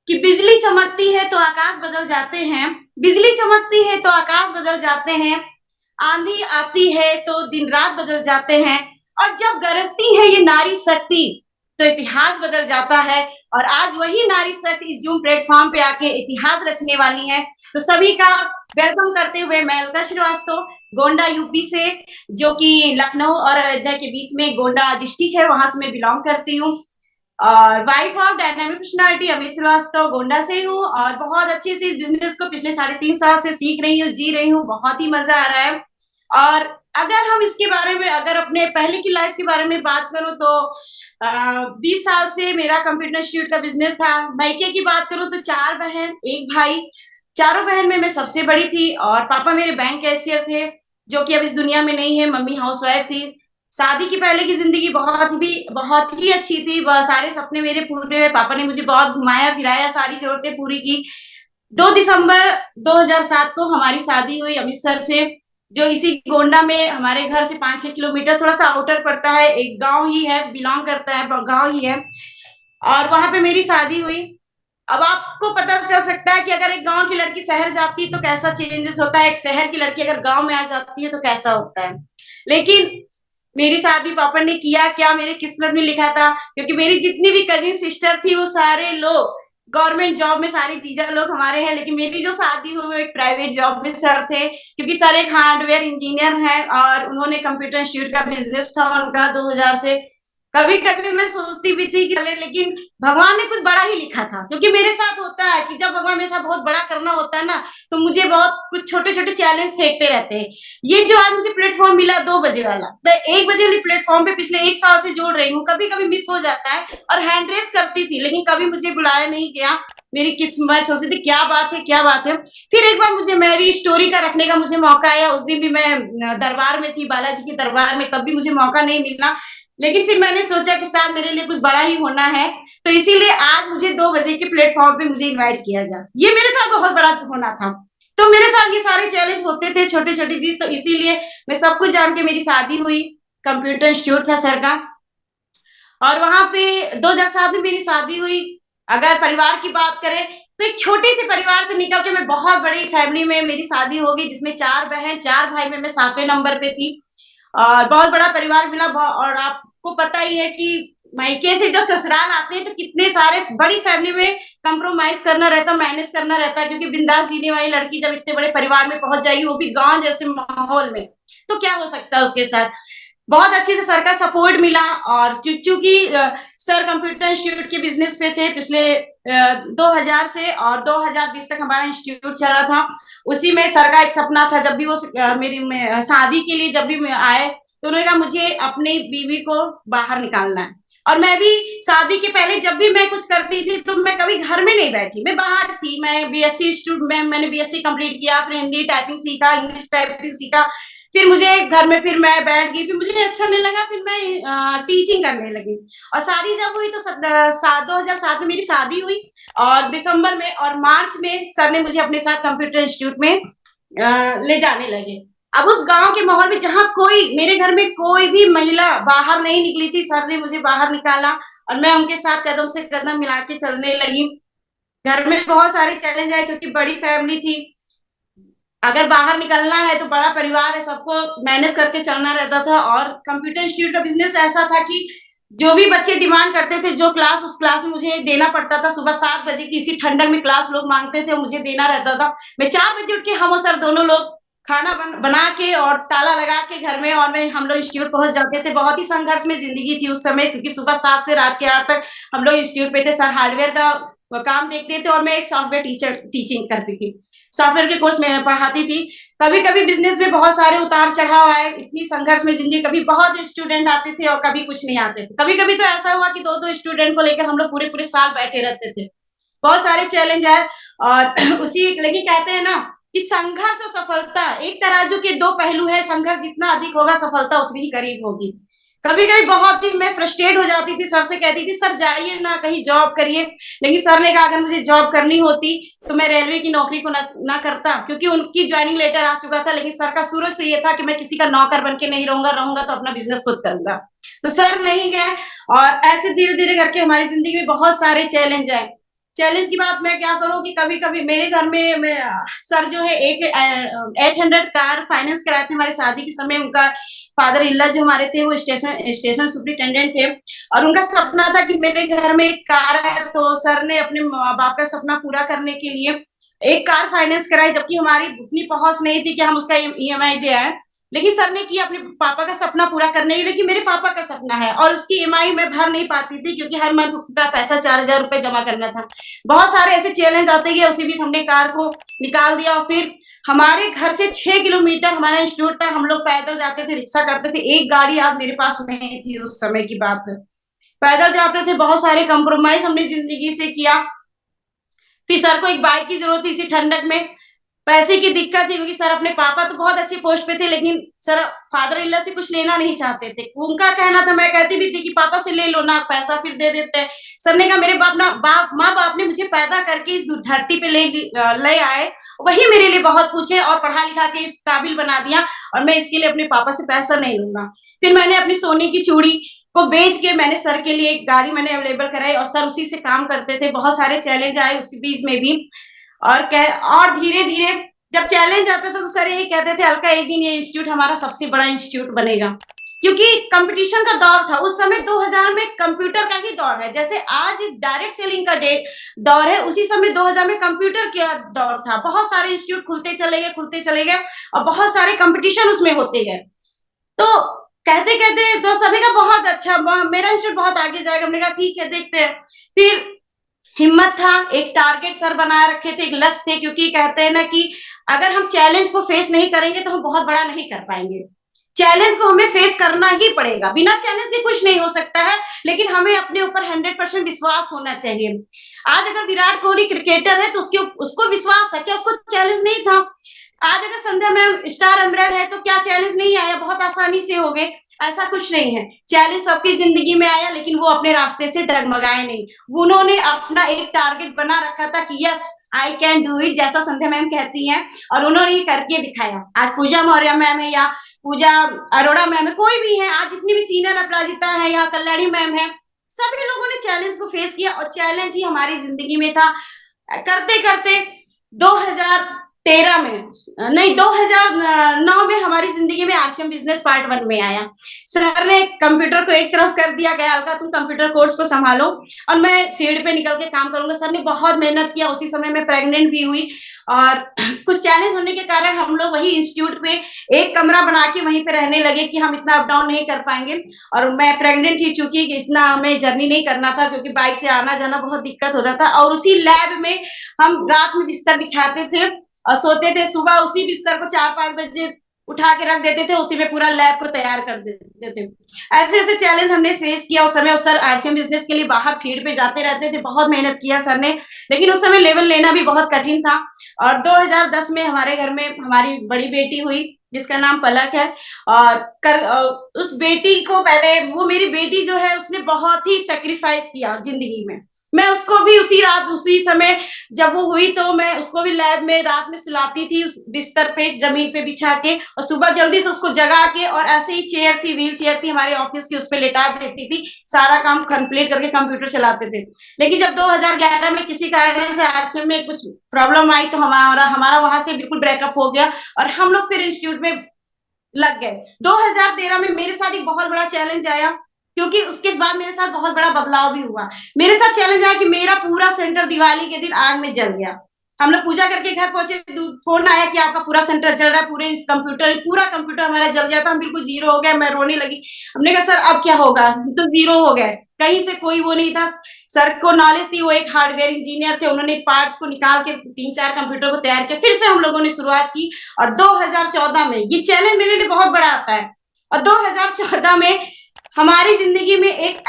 कि बिजली चमकती है तो आकाश बदल जाते हैं, बिजली चमकती है तो आकाश बदल जाते हैं, आंधी आती है तो दिन रात बदल जाते हैं, और जब गरजती है ये नारी शक्ति तो इतिहास बदल जाता है। और आज वही नारी शक्ति इस जूम प्लेटफॉर्म पे आके इतिहास रचने वाली है। तो सभी का वेलकम करते हुए मैं अलका श्रीवास्तव, गोंडा यूपी से, जो कि लखनऊ और अयोध्या के बीच में गोंडा डिस्ट्रिक्ट है, वहां से मैं बिलोंग करती हूँ। और wife of dynamic personality Amit Srivastava, Gonda से हूँ, और बहुत अच्छे से इस बिजनेस को पिछले 3.5 साल से सीख रही हूँ, जी रही हूँ, बहुत ही मजा आ रहा है। और अगर हम इसके बारे में, अगर अपने पहले की लाइफ के बारे में बात करूं तो 20 साल से मेरा कंप्यूटर इंस्टीट्यूट का बिजनेस था। मायके की बात करूं तो 4 बहन 1 भाई, चारों बहन में मैं सबसे बड़ी थी, और पापा मेरे बैंक कैशियर थे, जो कि अब इस दुनिया में नहीं है। मम्मी हाउसवाइफ थी। शादी की पहले की जिंदगी बहुत ही अच्छी थी, सारे सपने मेरे पूरे हुए, पापा ने मुझे बहुत घुमाया फिराया, सारी जरूरतें पूरी की। 2 दिसंबर 2007 को हमारी शादी हुई अमृतसर से, जो इसी गोंडा में हमारे घर से 5-6 किलोमीटर, थोड़ा सा आउटर पड़ता है, एक गांव ही है, बिलोंग करता है, गांव ही है। और वहां पे मेरी शादी हुई। अब आपको पता चल सकता है कि अगर एक गांव की लड़की शहर जाती है तो कैसा चेंजेस होता है, एक शहर की लड़की अगर गांव में आ जाती है तो कैसा होता है। लेकिन मेरी शादी पापा ने किया क्या, मेरे किस्मत में लिखा था, क्योंकि मेरी जितनी भी कजिन सिस्टर थी वो सारे लोग गवर्नमेंट जॉब में, सारी जीजा लोग हमारे हैं, लेकिन मेरी जो शादी हुई वो एक प्राइवेट जॉब में सर थे, क्योंकि सर एक हार्डवेयर इंजीनियर हैं, और उन्होंने कंप्यूटर इंस्टीट्यूट का बिजनेस था उनका 2000 से। कभी कभी मैं सोचती भी थी कि लेकिन भगवान ने कुछ बड़ा ही लिखा था, क्योंकि मेरे साथ होता है कि जब भगवान मेरे साथ बहुत बड़ा करना होता है ना, तो मुझे बहुत कुछ छोटे छोटे चैलेंज फेंकते रहते हैं। ये जो आज मुझे प्लेटफॉर्म मिला 2 बजे वाला, मैं 1 बजे वाली प्लेटफॉर्म पे पिछले 1 साल से जोड़ रही हूँ, कभी कभी मिस हो जाता है, और हैंड रेस करती थी लेकिन कभी मुझे बुलाया नहीं गया। मेरी किस्मत, सोचती थी क्या बात है क्या बात है। फिर एक बार मुझे मेरी स्टोरी का रखने का मुझे मौका आया, उस दिन भी मैं दरबार में थी, बालाजी के दरबार में, कभी मुझे मौका नहीं मिलना। लेकिन फिर मैंने सोचा कि शायद मेरे लिए कुछ बड़ा ही होना है, तो इसीलिए आज मुझे 2 बजे के प्लेटफॉर्म पे मुझे इनवाइट किया गया। ये मेरे साथ बहुत बड़ा होना था। तो मेरे साथ ये सारे चैलेंज होते थे, छोटे छोटे चीज, तो इसीलिए मैं सब कुछ जान के मेरी शादी हुई। कंप्यूटर इंस्टीट्यूट था सर का, और वहां पे 2007 में मेरी शादी हुई। अगर परिवार की बात करें तो एक छोटे से परिवार से निकल के मैं बहुत बड़ी फैमिली में मेरी शादी हो गई, जिसमें 4 बहन 4 भाई में मैं 7वें नंबर पे थी, और बहुत बड़ा परिवार मिला। और आपको पता ही है कि मायके से जो ससुराल आते हैं तो कितने सारे बड़ी फैमिली में कंप्रोमाइज करना रहता, मैनेज करना रहता है, क्योंकि बिंदास जीने वाली लड़की जब इतने बड़े परिवार में पहुंच जाएगी, वो भी गांव जैसे माहौल में, तो क्या हो सकता है उसके साथ। बहुत अच्छे से सर का सपोर्ट मिला, और क्योंकि सर कंप्यूटर इंस्टीट्यूट के बिजनेस पे थे पिछले 2000 से, और 2020 तक हमारा इंस्टीट्यूट चल रहा था। उसी में सर का एक सपना था, जब भी वो मेरी शादी के लिए जब भी आए तो उन्होंने कहा मुझे अपनी बीवी को बाहर निकालना है। और मैं भी शादी के पहले जब भी मैं कुछ करती थी तो मैं कभी घर में नहीं बैठी, मैं बाहर थी। मैं बीएससी स्टूडेंट में, मैंने बीएससी कंप्लीट किया, फिर हिंदी टाइपिंग सीखा, इंग्लिश टाइपिंग सीखा, फिर मुझे घर में, फिर मैं बैठ गई, फिर मुझे अच्छा नहीं लगा, फिर मैं टीचिंग करने लगी। और शादी जब हुई तो 2007 में मेरी शादी हुई, और दिसंबर में और मार्च में सर ने मुझे अपने साथ कंप्यूटर इंस्टीट्यूट में ले जाने लगे। अब उस गांव के माहौल में जहाँ कोई, मेरे घर में कोई भी महिला बाहर नहीं निकली थी, सर ने मुझे बाहर निकाला, और मैं उनके साथ कदम से कदम मिला के चलने लगी। घर में बहुत सारे चैलेंज आए, क्योंकि बड़ी फैमिली थी, अगर बाहर निकलना है तो बड़ा परिवार है, सबको मैनेज करके चलना रहता था। और कंप्यूटर इंस्टीट्यूट का बिजनेस ऐसा था कि जो भी बच्चे डिमांड करते थे, जो क्लास, उस क्लास में मुझे देना पड़ता था। सुबह 7 बजे की इसी ठंडक में क्लास लोग मांगते थे, मुझे देना रहता था। मैं 4 बजे उठ के, हम और सर दोनों लोग खाना बना के और ताला लगा के घर में, और मैं, हम लोग इंस्टीट्यूट पहुंच जाते थे। बहुत ही संघर्ष में जिंदगी थी उस समय, क्योंकि सुबह 7 से रात के 8 तक हम लोग इंस्टीट्यूट पे थे। सर हार्डवेयर का काम देखते थे, और मैं एक सॉफ्टवेयर टीचर टीचिंग करती थी, सॉफ्टवेयर के कोर्स में पढ़ाती थी। कभी कभी बिजनेस में बहुत सारे उतार चढ़ाव आए, इतनी संघर्ष में जिंदगी, कभी बहुत स्टूडेंट आते थे और कभी कुछ नहीं आते थे। कभी कभी तो ऐसा हुआ कि 2-2 स्टूडेंट को लेकर हम लोग पूरे पूरे साल बैठे रहते थे। बहुत सारे चैलेंज आए, और उसी, लेकिन कहते हैं ना कि संघर्ष और सफलता एक तराजू के 2 पहलू है, संघर्ष जितना अधिक होगा सफलता उतनी ही करीब होगी। कभी कभी बहुत ही मैं फ्रस्ट्रेट हो जाती थी, सर से कहती थी सर जाइए ना, कहीं जॉब करिए। लेकिन सर ने कहा अगर मुझे जॉब करनी होती तो मैं रेलवे की नौकरी को ना करता, क्योंकि उनकी ज्वाइनिंग लेटर आ चुका था। लेकिन सर का शुरू से ये था कि मैं किसी का नौकर बन के नहीं रहूंगा, रहूंगा तो अपना बिजनेस खुद करूंगा। तो सर नहीं गए, और ऐसे धीरे धीरे करके हमारी जिंदगी में बहुत सारे चैलेंज आए। चैलेंज की बात मैं क्या करूँ कि कभी-कभी मेरे घर में सर जो है एक 800 कार फाइनेंस कराए थे हमारे शादी के समय। उनका फादर इन लॉ जो हमारे थे वो स्टेशन सुपरिटेंडेंट थे और उनका सपना था कि मेरे घर में एक कार है, तो सर ने अपने माँ-बाप का सपना पूरा करने के लिए एक कार फाइनेंस कराई, जबकि हमारी उतनी पहुँच नहीं थी कि हम उसका ईएमआई दे आएँ। लेकिन सर ने किया अपने पापा का सपना पूरा करने के लिए कि मेरे पापा का सपना है, और उसकी ईएमआई मैं भर नहीं पाती थी क्योंकि हर मंथ उसका पैसा 4,000 रुपए जमा करना था। बहुत सारे ऐसे चैलेंज आते गए, उसी बीच हमने कार को निकाल दिया। और फिर हमारे घर से 6 किलोमीटर हमारा इंस्टीट्यूट था, हम लोग पैदल जाते थे, रिक्शा करते थे। एक गाड़ी आज मेरे पास नहीं थी उस समय की बात है। पैदल जाते थे, बहुत सारे कंप्रोमाइज हमने जिंदगी से किया। फिर सर को एक बाइक की जरूरत थी इसी ठंडक में, पैसे की दिक्कत थी क्योंकि सर अपने पापा तो बहुत अच्छे पोस्ट पे थे, लेकिन सर फादर इन लॉ से कुछ लेना नहीं चाहते थे। उनका कहना था, मैं कहती भी थी कि पापा से ले लो ना, पैसा फिर दे देते हैं। सर ने कहा मेरे माँ बाप ने मुझे पैदा करके इस धरती पे ले आए, वही मेरे लिए बहुत कुछ है, और पढ़ा लिखा के इस काबिल बना दिया, और मैं इसके लिए अपने पापा से पैसा नहीं लूंगा। फिर मैंने अपनी सोने की चूड़ी को बेच के मैंने सर के लिए एक गाड़ी मैंने अवेलेबल कराई, और सर उसी से काम करते थे। बहुत सारे चैलेंज आए उसी बीच में भी, और धीरे-धीरे जब चैलेंज आता था तो सर यही कहते थे, अलका एक दिन ये इंस्टीट्यूट हमारा सबसे बड़ा इंस्टीट्यूट बनेगा, क्योंकि कंपटीशन का दौर था उस समय। 2000 में कंप्यूटर का ही दौर है, जैसे आज डायरेक्ट सेलिंग का दौर है, उसी समय 2000 में कंप्यूटर का दौर था। बहुत सारे इंस्टीट्यूट खुलते चले गए और बहुत सारे कंपटीशन उसमें होते गए। तो कहते कहते तो सर ने कहा बहुत अच्छा, मेरा इंस्टीट्यूट बहुत आगे जाएगा। हमने कहा ठीक है, देखते हैं। फिर हिम्मत था, एक टारगेट सर बनाए रखे थे, एक लक्ष्य थे, क्योंकि कहते हैं ना कि अगर हम चैलेंज को फेस नहीं करेंगे तो हम बहुत बड़ा नहीं कर पाएंगे। चैलेंज को हमें फेस करना ही पड़ेगा, बिना चैलेंज के कुछ नहीं हो सकता है, लेकिन हमें अपने ऊपर 100% विश्वास होना चाहिए। आज अगर विराट कोहली क्रिकेटर है तो उसको विश्वास है, क्या उसको चैलेंज नहीं था? आज अगर संध्या मैम स्टार एम्बेरड है तो क्या चैलेंज नहीं आया? बहुत आसानी से हो गए। ऐसा कुछ नहीं है, चैलेंज सबकी जिंदगी में आया, लेकिन वो अपने रास्ते से डगमगाए नहीं। उन्होंने अपना एक टारगेट बना रखा था कि yes I can do it, जैसा संध्या मैम कहती हैं, और उन्होंने ये करके दिखाया। आज पूजा मौर्य मैम है या पूजा अरोड़ा मैम है, कोई भी है, आज जितनी भी सीनियर अपराजिता है या कल्याणी मैम है, सभी लोगों ने चैलेंज को फेस किया, और चैलेंज ही हमारी जिंदगी में था। करते करते 2013 में नहीं 2009 में हमारी जिंदगी में आरसीएम बिजनेस पार्ट 1 में आया। सर ने कंप्यूटर को एक तरफ कर दिया गया, अलका तुम कंप्यूटर कोर्स को संभालो और मैं फील्ड पे निकल के काम करूंगा। सर ने बहुत मेहनत किया, उसी समय मैं प्रेग्नेंट भी हुई, और कुछ चैलेंज होने के कारण हम लोग वही इंस्टीट्यूट पे एक कमरा बना के वहीं पे रहने लगे कि हम इतना अप डाउन नहीं कर पाएंगे। और मैं प्रेग्नेंट थी, चूंकि इतना हमें जर्नी नहीं करना था क्योंकि बाइक से आना जाना बहुत दिक्कत होता था। और उसी लैब में हम रात में बिस्तर बिछाते थे और सोते थे, सुबह उसी बिस्तर को 4-5 बजे उठा के रख देते थे, उसी में पूरा लैब को तैयार कर देते थे। ऐसे ऐसे चैलेंज हमने फेस किया उस समय। और सर आरसीएम बिजनेस के लिए बाहर फील्ड पे जाते रहते थे, बहुत मेहनत किया सर ने, लेकिन उस समय लेवल लेना भी बहुत कठिन था। और 2010 में हमारे घर में हमारी बड़ी बेटी हुई जिसका नाम पलक है। उस बेटी को पहले, वो मेरी बेटी जो है उसने बहुत ही सेक्रीफाइस किया जिंदगी में। मैं उसको भी उसी रात उसी समय जब वो हुई तो मैं उसको भी लैब में रात में सुलाती थी, उस बिस्तर पे जमीन पे बिछा के, और सुबह जल्दी से उसको जगा के, और ऐसे ही चेयर थी, व्हील चेयर थी हमारे ऑफिस की, उस पर लेटा देती थी, सारा काम कंप्लीट करके कंप्यूटर चलाते थे। लेकिन जब 2011 में किसी कारण से आरसीएम में कुछ प्रॉब्लम आई तो हमारा वहां से बिल्कुल ब्रेकअप हो गया और हम लोग फिर इंस्टीट्यूट में लग गए। 2013 में मेरे साथ एक बहुत बड़ा चैलेंज आया, क्योंकि उसके बाद मेरे साथ बहुत बड़ा बदलाव भी हुआ। मेरे साथ चैलेंज आया कि मेरा पूरा सेंटर दिवाली के दिन आग में जल गया। हम लोग पूजा करके घर पहुंचे, फोन आया कि आपका पूरा सेंटर जल रहा है, पूरा कंप्यूटर हमारा जल गया था। हम बिल्कुल जीरो हो गए, मैं रोने लगी। हमने कहा सर अब क्या होगा, तो जीरो हो गए, कहीं से कोई वो नहीं था। सर को नॉलेज थी, वो एक हार्डवेयर इंजीनियर थे, उन्होंने पार्ट्स को निकाल के 3-4 कंप्यूटर को तैयार किया। फिर से हम लोगों ने शुरुआत की, और 2014 में ये चैलेंज मेरे लिए बहुत बड़ा आता है। और 2014 में हमारी जिंदगी में एक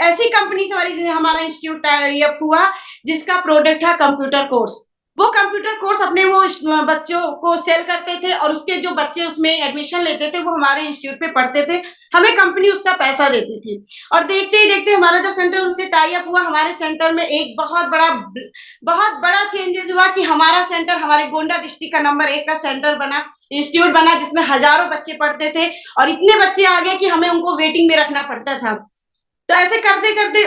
ऐसी कंपनी से हमारा इंस्टीट्यूट टाइप हुआ जिसका प्रोडक्ट है कंप्यूटर कोर्स। वो कंप्यूटर कोर्स अपने वो बच्चों को सेल करते थे, और उसके जो बच्चे उसमें एडमिशन लेते थे वो हमारे इंस्टीट्यूट पे पढ़ते थे, हमें कंपनी उसका पैसा देती थी। और देखते ही देखते हमारा जब सेंटर उनसे टाई अप हुआ, हमारे सेंटर में एक बहुत बड़ा चेंजेस हुआ कि हमारा सेंटर हमारे गोंडा डिस्ट्रिक्ट का नंबर 1 का सेंटर बना, इंस्टीट्यूट बना, जिसमें हजारों बच्चे पढ़ते थे, और इतने बच्चे आ गए कि हमें उनको वेटिंग में रखना पड़ता था। तो ऐसे करते करते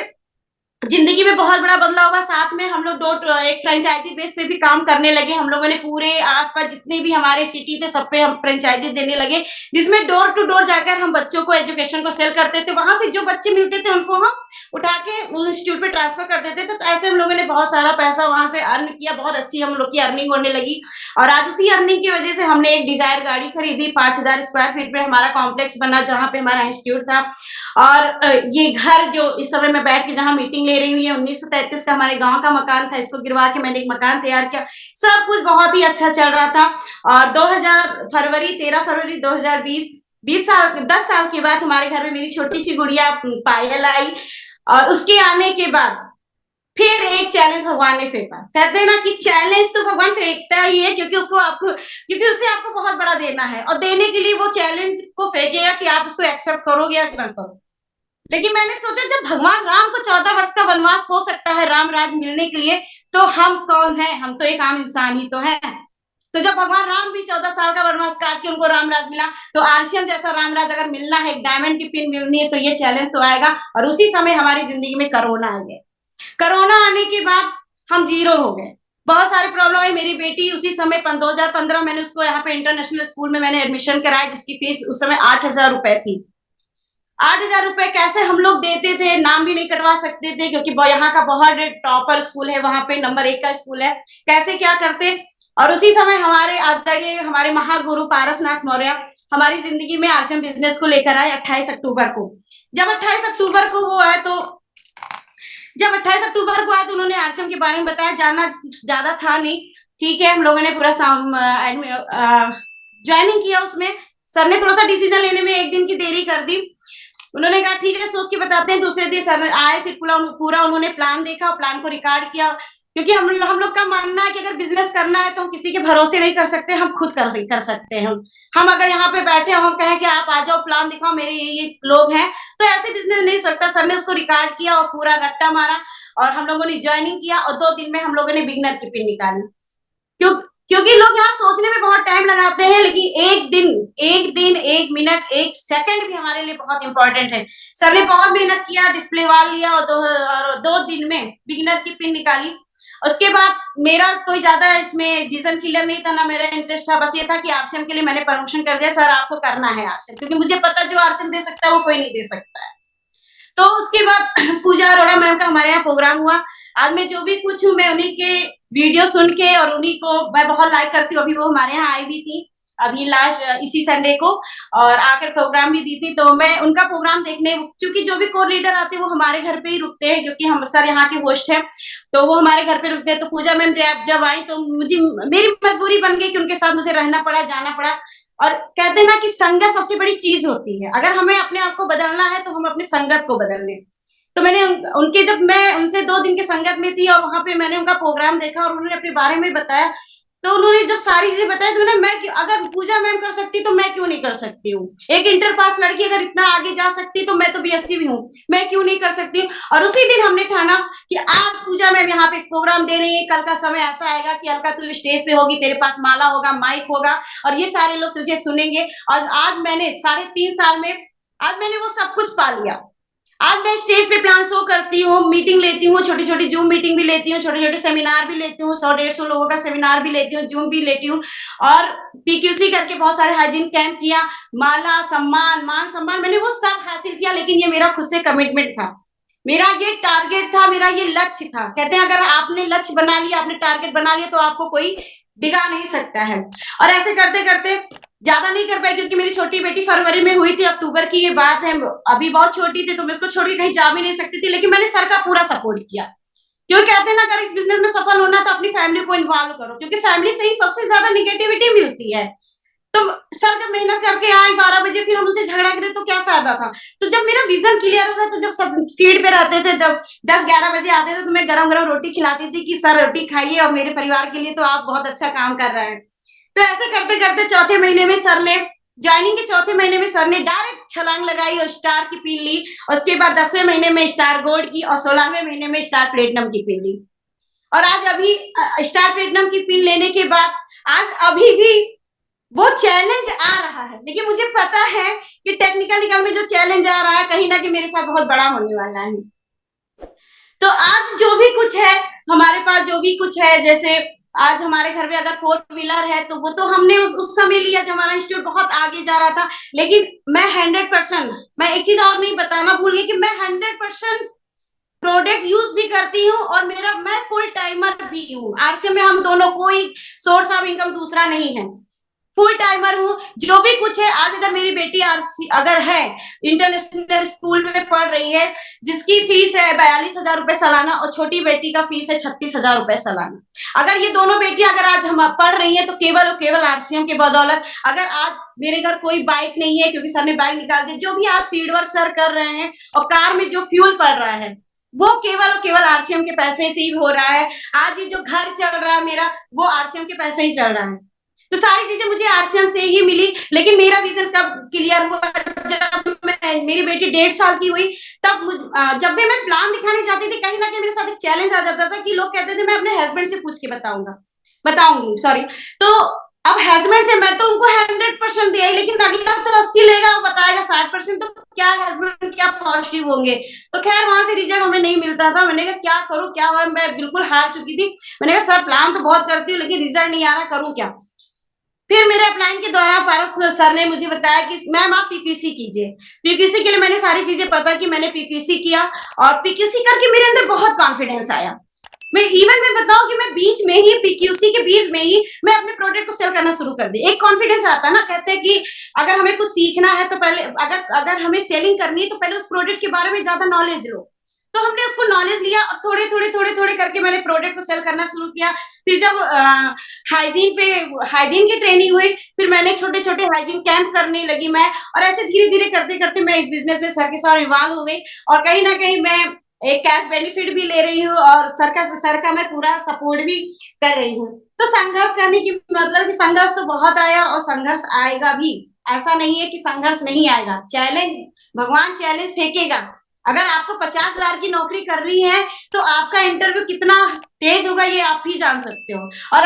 जिंदगी में बहुत बड़ा बदलाव हुआ। साथ में हम लोग एक फ्रेंचाइजी बेस पे भी काम करने लगे। हम लोगों ने पूरे आसपास जितने भी हमारे सिटी थे सब पे हम फ्रेंचाइजी देने लगे, जिसमें डोर टू डोर जाकर हम बच्चों को एजुकेशन को सेल करते थे। वहां से जो बच्चे मिलते थे उनको हम उठा के इंस्टीट्यूट पे ट्रांसफर कर देते थे। तो ऐसे हम लोगों ने बहुत सारा पैसा वहां से अर्न किया, बहुत अच्छी हम लोग की अर्निंग होने लगी। और आज उसी अर्निंग की वजह से हमने एक डिजायर गाड़ी खरीदी, 5,000 स्क्वायर फीट पे हमारा कॉम्प्लेक्स बना जहाँ पे हमारा इंस्टीट्यूट था। और ये घर जो इस समय मैं बैठ के जहाँ मीटिंग ले रही हूँ, ये 1933 का हमारे गांव का मकान था। इसको गिरवा के मैंने एक मकान तैयार किया। सब कुछ बहुत ही अच्छा चल रहा था। और 13 फरवरी 2020, 10 साल के बाद हमारे घर में मेरी छोटी सी गुड़िया पायल आई। और उसके आने के बाद फिर एक चैलेंज भगवान ने फेंका। कहते हैं ना कि चैलेंज तो भगवान फेंकता ही है, क्योंकि उसे आपको बहुत बड़ा देना है, और देने के लिए वो चैलेंज को फेंकेगा कि आप उसको एक्सेप्ट करोगे या ना करो। लेकिन मैंने सोचा जब भगवान राम को 14 वर्ष का वनवास हो सकता है राम राज मिलने के लिए, तो हम कौन है? हम तो एक आम इंसान ही तो है। तो जब भगवान राम भी 14 साल का वनवास काट के उनको राम राज मिला, तो आरसीएम जैसा राम राज अगर मिलना है, एक डायमंड की पिन मिलनी है, तो ये चैलेंज तो आएगा। और उसी समय हमारी जिंदगी में कोरोना आ गया। कोरोना आने के बाद हम जीरो हो गए। बहुत सारी प्रॉब्लम है। मेरी बेटी उसी समय 2015 मैंने उसको यहाँ पे इंटरनेशनल स्कूल में मैंने एडमिशन कराया, जिसकी फीस उस समय 8,000 रुपए थी। 8,000 रुपए कैसे हम लोग देते थे, नाम भी नहीं कटवा सकते थे, क्योंकि यहाँ का बहुत टॉपर स्कूल है, वहां पे नंबर 1 का स्कूल है। कैसे क्या करते। और उसी समय हमारे आदरणीय हमारे महागुरु पारसनाथ मौर्य हमारी जिंदगी में आरसीएम बिजनेस को लेकर आए 28 अक्टूबर को। जब 28 अक्टूबर को वो आए तो उन्होंने आरसीएम के बारे में बताया। जानना ज्यादा था नहीं, ठीक है। हम लोगों ने पूरा ज्वाइनिंग किया। उसमें सर ने थोड़ा सा डिसीजन लेने में 1 दिन की देरी कर दी। उन्होंने कहा ठीक है, सोच के बताते हैं। दूसरे दिन सर आए, फिर पूरा उन्होंने प्लान देखा और प्लान को रिकॉर्ड किया। क्योंकि हम लोग का मानना है कि अगर बिजनेस करना है तो हम किसी के भरोसे नहीं कर सकते, हम खुद कर सकते हैं। हम अगर यहाँ पे बैठे हम कहें कि आप आ जाओ, प्लान दिखाओ, मेरे ये लोग हैं, तो ऐसे बिजनेस नहीं सकता। सर ने उसको रिकॉर्ड किया और पूरा रट्टा मारा, और हम लोगों ने ज्वाइनिंग किया। और 2 दिन में हम लोगों ने बिगनर की पिन निकाली। क्योंकि लोग यहाँ सोचने में बहुत टाइम लगाते हैं, लेकिन एक मिनट, 1 सेकंड भी हमारे लिए बहुत इंपॉर्टेंट है। सर ने बहुत मेहनत किया, डिस्प्ले वाल लिया, और 2 दिन में बिगनर की पिन निकाली। उसके बाद मेरा कोई ज्यादा इसमें विजन क्लियर नहीं था, ना मेरा इंटरेस्ट था। बस ये था कि आरसीएम के लिए मैंने परमिशन कर दिया, सर आपको करना है आरसीएम, क्योंकि मुझे पता जो आरसीएम दे सकता है वो कोई नहीं दे सकता है। तो उसके बाद पूजा अरोड़ा मैम का हमारे यहाँ प्रोग्राम हुआ। आज मैं जो भी कुछ हूँ, मैं उन्हीं के वीडियो सुन के और उन्हीं को मैं बहुत लाइक करती हूँ। अभी वो हमारे यहाँ आई भी थी अभी लास्ट इसी संडे को, और आकर प्रोग्राम भी दी थी। तो मैं उनका प्रोग्राम देखने, क्योंकि जो भी कोर लीडर आते हैं वो हमारे घर पे ही रुकते हैं, क्योंकि हम सर यहाँ के होस्ट हैं, तो वो हमारे घर पे रुकते हैं। तो पूजा मैम जब आई तो मेरी मजबूरी बन गई कि उनके साथ मुझे रहना पड़ा, जाना पड़ा। और कहते हैं ना कि संगत सबसे बड़ी चीज होती है। अगर हमें अपने आप को बदलना है तो हम अपनी संगत को बदल लें। तो मैंने उनके जब मैं उनसे 2 दिन की संगत में थी और वहां पे मैंने उनका प्रोग्राम देखा और उन्होंने अपने बारे में बताया, तो उन्होंने जब सारी चीजें बताई तो मैं अगर पूजा मैम कर सकती तो मैं क्यों नहीं कर सकती हूँ। एक इंटर पास लड़की अगर इतना आगे जा सकती तो मैं तो बीएससी भी हूँ, मैं क्यों नहीं कर सकती हूँ। और उसी दिन हमने ठाना कि आज पूजा मैम यहाँ पे प्रोग्राम दे रही है, कल का समय ऐसा आएगा कि अलका तू स्टेज पे होगी, तेरे पास माला होगा, माइक होगा, और ये सारे लोग तुझे सुनेंगे। और आज मैंने 3.5 साल में आज मैंने वो सब कुछ पा लिया। आज मैं स्टेज पे प्लान शो करती हूँ, मीटिंग लेती हूँ, छोटी छोटी जूम मीटिंग भी लेती हूँ, छोटे छोटे सेमिनार भी लेती हूँ, 100-150 लोगों का सेमिनार भी लेती हूँ, जूम भी लेती हूँ, और पीक्यूसी करके बहुत सारे हाइजीन कैंप किया। माला, सम्मान, मान सम्मान मैंने वो सब हासिल किया। लेकिन ये मेरा खुद से कमिटमेंट था, मेरा ये टारगेट था, मेरा ये लक्ष्य था। कहते हैं अगर आपने लक्ष्य बना लिया, आपने टारगेट बना लिया, तो आपको कोई डिगा नहीं सकता है। और ऐसे करते करते ज्यादा नहीं कर पाई, क्योंकि मेरी छोटी बेटी फरवरी में हुई थी, अक्टूबर की ये बात है, अभी बहुत छोटी थी, तो मैं इसको छोड़ के कहीं जा भी नहीं सकती थी। लेकिन मैंने सर का पूरा सपोर्ट किया, क्योंकि कहते हैं ना अगर इस बिजनेस में सफल होना तो अपनी फैमिली को इन्वॉल्व करो, क्योंकि फैमिली से ही सबसे ज्यादा निगेटिविटी मिलती है। तो सर जब मेहनत करके आए 12 बजे, फिर हम उनसे झगड़ा करे तो क्या फायदा था। तो जब मेरा विजन क्लियर होगा, तो जब सब फील्ड पे रहते थे, जब 10-11 बजे आते थे, तो मैं गरम गरम रोटी खिलाती थी कि सर रोटी खाइए, और मेरे परिवार के लिए तो आप बहुत अच्छा काम कर रहे हैं। तो ऐसे करते करते चौथे महीने में सर ने ज्वाइनिंग के चौथे महीने में सर ने डायरेक्ट छलांग लगाई और स्टार की पिन ली। उसके बाद 10वें महीने में स्टार गोल्ड की, और 16वें महीने में स्टार प्लेटिनम की पिन ली। और आज अभी स्टार प्लेटिनम की पिन लेने के बाद आज अभी भी वो चैलेंज आ रहा है, लेकिन मुझे पता है कि टेक्निकल में जो चैलेंज आ रहा है कहीं ना कहीं मेरे साथ बहुत बड़ा होने वाला है। तो आज जो भी कुछ है, हमारे पास जो भी कुछ है, जैसे आज हमारे घर में अगर 4 व्हीलर है तो वो तो हमने उस समय लिया जब हमारा इंस्टीट्यूट बहुत आगे जा रहा था। लेकिन मैं 100%, मैं एक चीज और नहीं बताना भूल गई कि मैं 100% प्रोडक्ट यूज भी करती हूँ और मेरा मैं फुल टाइमर भी हूँ। आरसीएम में हम दोनों कोई सोर्स ऑफ इनकम दूसरा नहीं है, फुल टाइमर हूँ। जो भी कुछ है, आज अगर मेरी बेटी अगर है इंटरनेशनल स्कूल में पढ़ रही है, जिसकी फीस है 42,000 रुपए सालाना और छोटी बेटी का फीस है 36,000 रुपए सालाना। अगर ये दोनों बेटियां अगर आज हम पढ़ रही हैं तो केवल और केवल आरसीएम के बदौलत। अगर आज मेरे घर कोई बाइक नहीं है क्योंकि सर ने बाइक निकाल दी, जो भी आज फील्ड वर्क सर कर रहे हैं और कार में जो फ्यूल पड़ रहा है वो केवल और केवल आरसीएम के पैसे से ही हो रहा है। आज ये जो घर चल रहा है मेरा, वो आरसीएम के पैसे ही चल रहा है। तो सारी चीजें मुझे आरसीएम से ही मिली। लेकिन मेरा विजन कब क्लियर हुआ, जब मेरी बेटी 1.5 साल की हुई, तब जब भी मैं प्लान दिखाने जाती थी, कहीं ना कहीं मेरे साथ एक चैलेंज आ जाता था कि लोग कहते थे मैं अपने हस्बैंड से पूछ के बताऊंगी सॉरी। तो अब हस्बैंड से मैं तो उनको 100% दिया, लेकिन अगला तो 80 लेगा, वो बताएगा 60%, तो क्या हस्बैंड क्या पॉजिटिव होंगे। तो खैर वहां से रिजल्ट हमें नहीं मिलता था। मैंने कहा क्या करूं क्या हो, मैं बिल्कुल हार चुकी थी। मैंने कहा सर प्लान तो बहुत करती हूँ लेकिन रिजल्ट नहीं आ रहा, करूं क्या। फिर मेरे अपलाइन के दौरान पारस सर ने मुझे बताया कि मैम आप पीक्यूसी कीजिए। पीक्यूसी के लिए मैंने सारी चीजें पता की, मैंने पीक्यूसी किया और पीक्यूसी करके मेरे अंदर बहुत कॉन्फिडेंस आया। मैं बताऊं कि मैं बीच में ही पीक्यूसी के बीच में ही मैं अपने प्रोडक्ट को सेल करना शुरू कर दी। एक कॉन्फिडेंस आता है ना, कहते हैं कि अगर हमें कुछ सीखना है तो पहले अगर हमें सेलिंग करनी है तो पहले उस प्रोडक्ट के बारे में ज्यादा नॉलेज लो। तो हमने उसको नॉलेज लिया और थोड़े करके मैंने प्रोडक्ट को सेल करना शुरू किया। फिर जब हाइजीन की ट्रेनिंग हुई, फिर मैंने छोटे छोटे हाइजीन कैंप करने लगी मैं, और ऐसे धीरे धीरे करते करते मैं इस बिजनेस में सर के साथ इन्वॉल्व हो गई। और कहीं ना कहीं मैं एक कैश बेनिफिट भी ले रही हूँ और सर का मैं पूरा सपोर्ट भी कर रही हूँ। तो संघर्ष करने की मतलब कि संघर्ष तो बहुत आया और संघर्ष आएगा भी। ऐसा नहीं है कि संघर्ष नहीं आएगा। चैलेंज, भगवान चैलेंज फेंकेगा। अगर आपको 50,000 की नौकरी कर रही है तो आपका इंटरव्यू कितना तेज होगा ये आप ही जान सकते हो। और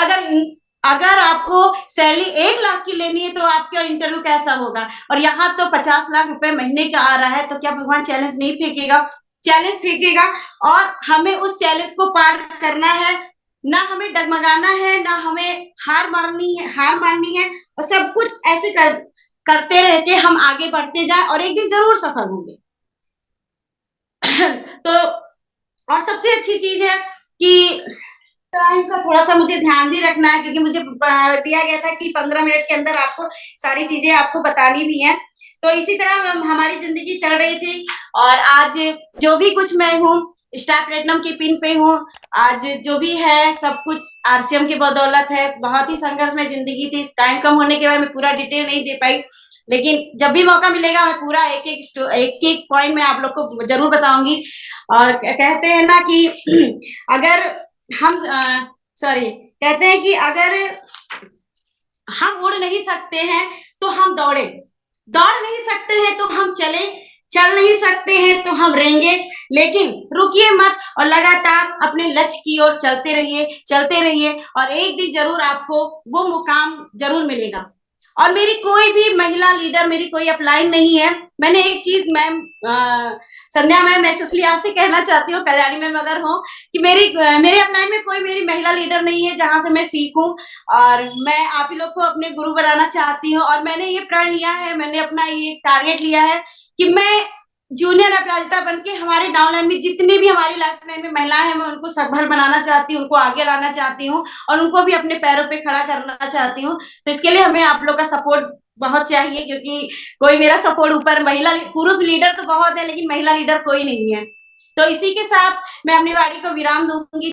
अगर आपको सैलरी 1 लाख की लेनी है तो आपका इंटरव्यू कैसा होगा। और यहाँ तो 50 लाख रुपए महीने का आ रहा है, तो क्या भगवान चैलेंज नहीं फेंकेगा। चैलेंज फेंकेगा और हमें उस चैलेंज को पार करना है। ना हमें डगमगाना है, ना हमें हार माननी है और सब कुछ ऐसे करते रहते हम आगे बढ़ते जाए और एक दिन जरूर सफल होंगे। तो और सबसे अच्छी चीज है कि टाइम का थोड़ा सा मुझे ध्यान भी रखना है, क्योंकि मुझे दिया गया था कि 15 मिनट के अंदर आपको सारी चीजें आपको बतानी भी है। तो इसी तरह हमारी जिंदगी चल रही थी और आज जो भी कुछ मैं हूँ, स्टार प्लेटिनम की पिन पे हूँ। आज जो भी है सब कुछ आरसीएम की बदौलत है। बहुत ही संघर्ष में जिंदगी थी, टाइम कम होने के बाद मैं पूरा डिटेल नहीं दे पाई, लेकिन जब भी मौका मिलेगा मैं पूरा एक एक पॉइंट में आप लोग को जरूर बताऊंगी। और कहते हैं ना कि अगर हम कहते हैं कि अगर हम उड़ नहीं सकते हैं तो हम दौड़ नहीं सकते हैं तो हम चल नहीं सकते हैं तो हम रेंगे। लेकिन रुकिए मत और लगातार अपने लक्ष्य की ओर चलते रहिए और एक दिन जरूर आपको वो मुकाम जरूर मिलेगा। और मेरी कोई भी महिला लीडर, मेरी कोई अपलाइन नहीं है। मैंने एक चीज मैम संध्या मैम स्पेशली आपसे कहना चाहती हूँ, कल्याणी मैम अगर हो, कि मेरे अपलाइन में कोई मेरी महिला लीडर नहीं है जहां से मैं सीखूं। और मैं आप ही लोग को अपने गुरु बनाना चाहती हूँ और मैंने ये प्रण लिया है, मैंने अपना ये टारगेट लिया है कि मैं जूनियर अपराजिता बन के हमारे डाउनलाइन में जितनी भी हमारी लाइफ लाइन में महिलाएं हैं, मैं उनको सफल बनाना चाहती हूँ, उनको आगे लाना चाहती हूँ और उनको भी अपने पैरों पे खड़ा करना चाहती हूँ। तो इसके लिए हमें आप लोग का सपोर्ट बहुत चाहिए, क्योंकि कोई मेरा सपोर्ट ऊपर पुरुष लीडर तो बहुत है लेकिन महिला लीडर कोई नहीं है। तो इसी के साथ मैं अपनी वाणी को विराम दूंगी।